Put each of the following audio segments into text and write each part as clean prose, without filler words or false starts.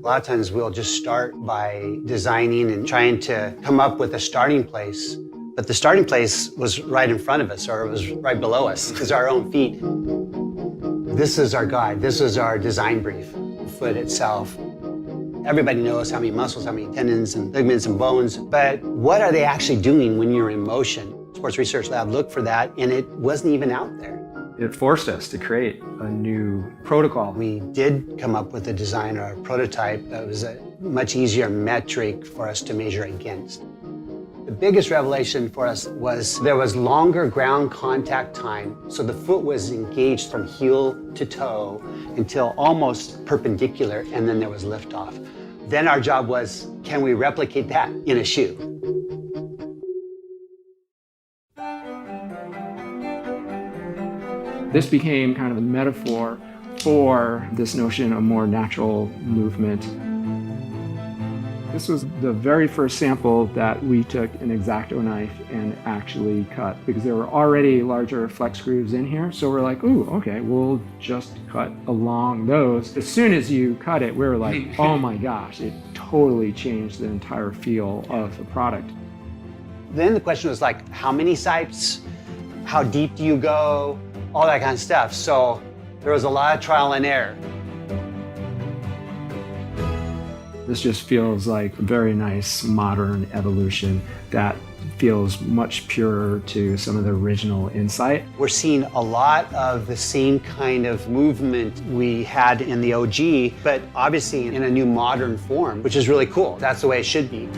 A lot of times we'll just start by designing and trying to come up with a starting place. But the starting place was right in front of us, or it was right below us. It's our own feet. This is our guide. This is our design brief. The foot itself. Everybody knows how many muscles, how many tendons and ligaments and bones, but what are they actually doing when you're in motion? Sports Research Lab looked for that, and it wasn't even out there. It forced us to create a new protocol. We did come up with a design or a prototype that was a much easier metric for us to measure against. The biggest revelation for us was there was longer ground contact time, so the foot was engaged from heel to toe until almost perpendicular, and then there was liftoff. Then our job was, can we replicate that in a shoe? This became kind of the metaphor for this notion of more natural movement. This was the very first sample that we took an X-Acto knife and actually cut, because there were already larger flex grooves in here. So we're like, ooh, okay, we'll just cut along those. As soon as you cut it, we were like, oh my gosh, it totally changed the entire feel of the product. Then the question was like, how many sites? How deep do you go? All that kind of stuff. So there was a lot of trial and error. This just feels like a very nice modern evolution that feels much purer to some of the original insight. We're seeing a lot of the same kind of movement we had in the OG, but obviously in a new modern form, which is really cool. That's the way it should be.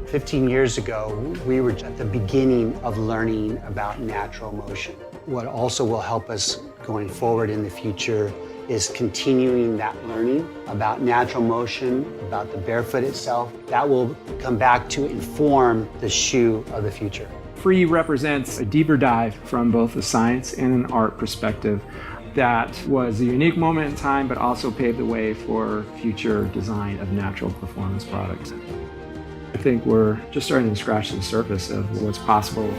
15 years ago, we were at the beginning of learning about natural motion. What also will help us going forward in the future is continuing that learning about natural motion, about the barefoot itself. That will come back to inform the shoe of the future. Free represents a deeper dive from both a science and an art perspective that was a unique moment in time, but also paved the way for future design of natural performance products. I think we're just starting to scratch the surface of what's possible.